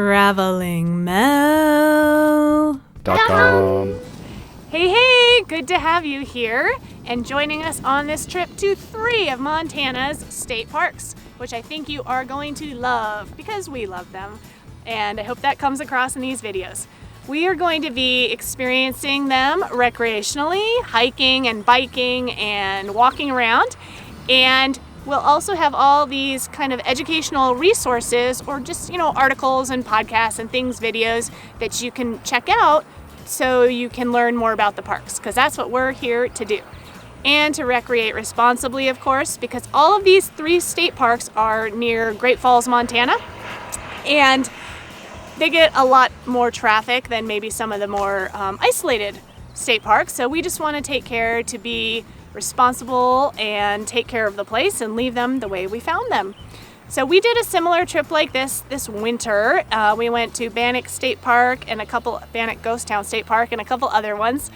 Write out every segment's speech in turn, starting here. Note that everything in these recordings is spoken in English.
TravelingMel.com. Hey, good to have you here and joining us on this trip to 3 of Montana's state parks, which I think you are going to love because we love them. And I hope that comes across in these videos. We are going to be experiencing them recreationally, hiking and biking and walking around. And we'll also have all these kind of educational resources or just, articles and podcasts and things, videos that you can check out so you can learn more about the parks, because that's what we're here to do. And to recreate responsibly, of course, because all of these 3 state parks are near Great Falls, Montana. And they get a lot more traffic than maybe some of the more isolated state parks. So we just want to take care to be responsible and take care of the place and leave them the way we found them. So we did a similar trip like this winter. We went to Bannock State Park and Bannock Ghost Town State Park and a couple other ones.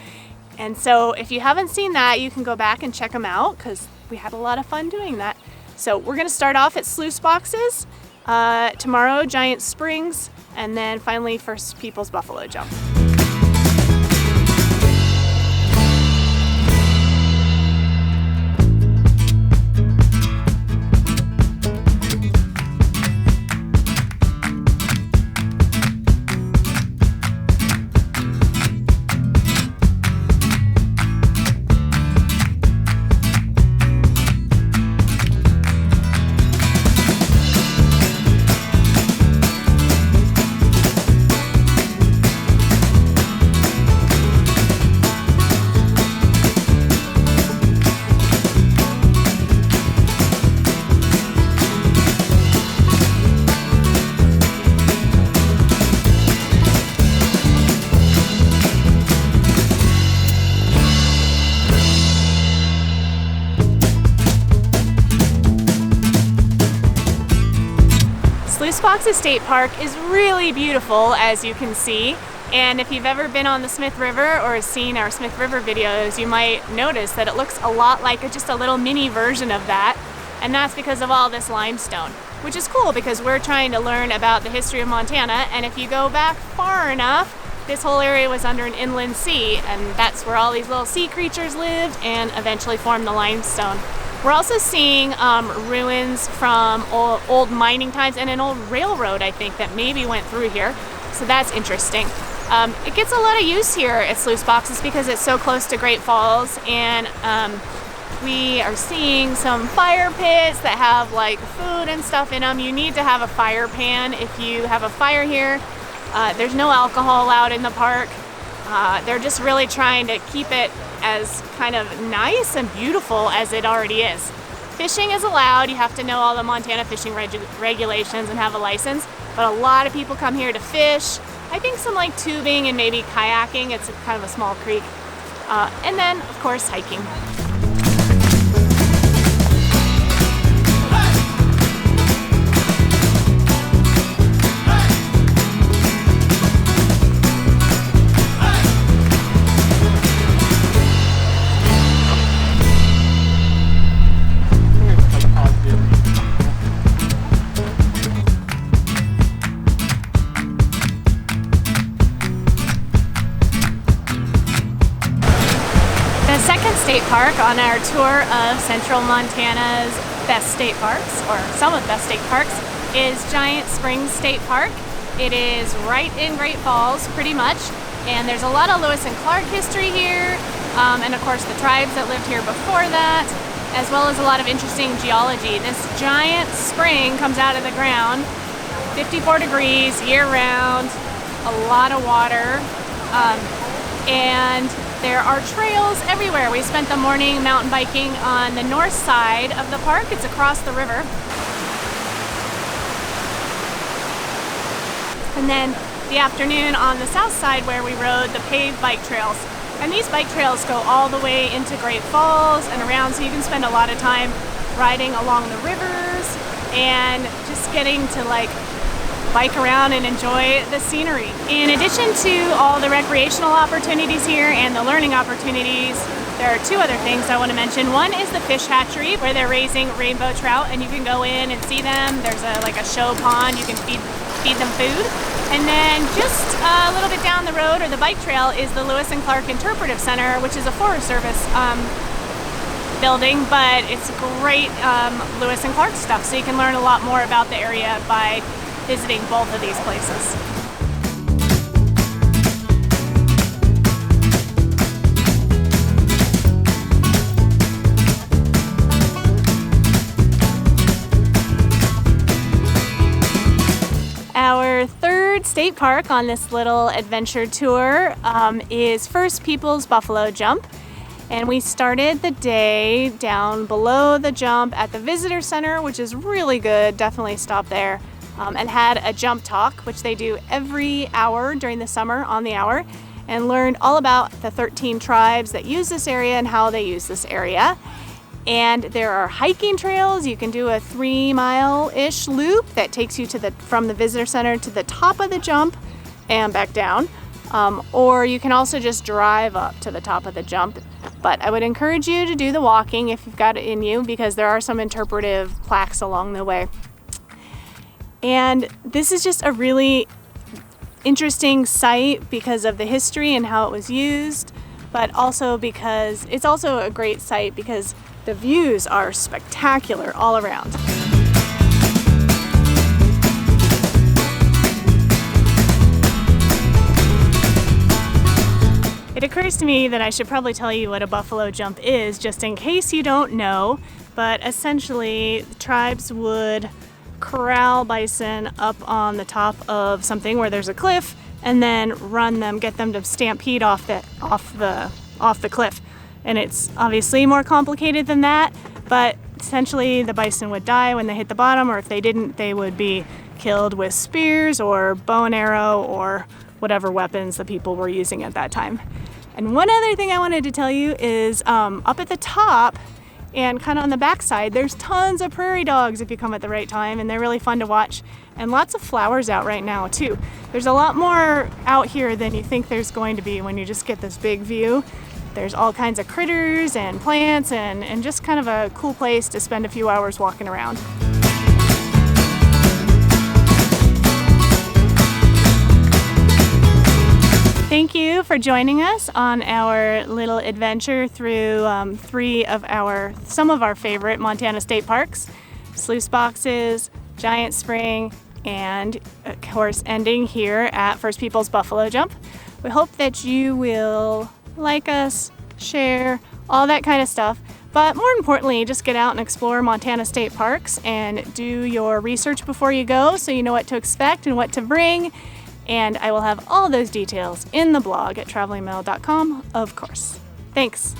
And so if you haven't seen that, you can go back and check them out because we had a lot of fun doing that. So we're going to start off at Sluice Boxes, tomorrow Giant Springs, and then finally First People's Buffalo Jump. Sluice Boxes State Park is really beautiful, as you can see, and if you've ever been on the Smith River or seen our Smith River videos, you might notice that it looks a lot like just a little mini version of that, and that's because of all this limestone, which is cool because we're trying to learn about the history of Montana. And if you go back far enough, this whole area was under an inland sea, and that's where all these little sea creatures lived and eventually formed the limestone. We're also seeing ruins from old mining times and an old railroad, I think, that maybe went through here. So that's interesting. It gets a lot of use here at Sluice Boxes because it's so close to Great Falls, and we are seeing some fire pits that have like food and stuff in them. You need to have a fire pan if you have a fire here. There's no alcohol allowed in the park. They're just really trying to keep it as kind of nice and beautiful as it already is. Fishing is allowed. You have to know all the Montana fishing regulations and have a license, but a lot of people come here to fish. I think some like tubing and maybe kayaking. It's kind of a small creek. And then, of course, hiking. State Park on our tour of Central Montana's best state parks, or some of the best state parks, is Giant Springs State Park. It is right in Great Falls, pretty much, and there's a lot of Lewis and Clark history here, and of course the tribes that lived here before that, as well as a lot of interesting geology. This giant spring comes out of the ground, 54 degrees year-round, a lot of water, and there are trails everywhere. We spent the morning mountain biking on the north side of the park. It's across the river. And then the afternoon on the south side where we rode the paved bike trails. And these bike trails go all the way into Great Falls and around, so you can spend a lot of time riding along the rivers and just getting to bike around and enjoy the scenery. In addition to all the recreational opportunities here and the learning opportunities, there are 2 other things I want to mention. One is the fish hatchery where they're raising rainbow trout, and you can go in and see them. There's a show pond. You can feed feed them food. And then just a little bit down the road, or the bike trail, is the Lewis and Clark Interpretive Center, which is a Forest Service building, but it's great Lewis and Clark stuff, so you can learn a lot more about the area by visiting both of these places. Our third state park on this little adventure tour is First Peoples Buffalo Jump. And we started the day down below the jump at the visitor center, which is really good. Definitely stop there. And had a jump talk, which they do every hour during the summer on the hour, and learned all about the 13 tribes that use this area and how they use this area. And there are hiking trails. You can do a 3-mile-ish loop that takes you from the visitor center to the top of the jump and back down. Or you can also just drive up to the top of the jump. But I would encourage you to do the walking if you've got it in you, because there are some interpretive plaques along the way. And this is just a really interesting site because of the history and how it was used, but also because it's also a great site because the views are spectacular all around. It occurs to me that I should probably tell you what a buffalo jump is, just in case you don't know, but essentially tribes would corral bison up on the top of something where there's a cliff and then get them to stampede off the cliff. And it's obviously more complicated than that, but essentially the bison would die when they hit the bottom, or if they didn't, they would be killed with spears or bow and arrow or whatever weapons the people were using at that time. And one other thing I wanted to tell you is up at the top and kind of on the backside, there's tons of prairie dogs if you come at the right time, and they're really fun to watch. And lots of flowers out right now too. There's a lot more out here than you think there's going to be when you just get this big view. There's all kinds of critters and plants and just kind of a cool place to spend a few hours walking around. Thank you for joining us on our little adventure through some of our favorite Montana state parks, Sluice Boxes, Giant Spring, and of course ending here at First Peoples Buffalo Jump. We hope that you will like us, share, all that kind of stuff. But more importantly, just get out and explore Montana state parks and do your research before you go so you know what to expect and what to bring. And I will have all those details in the blog at TravelingMel.com, of course. Thanks.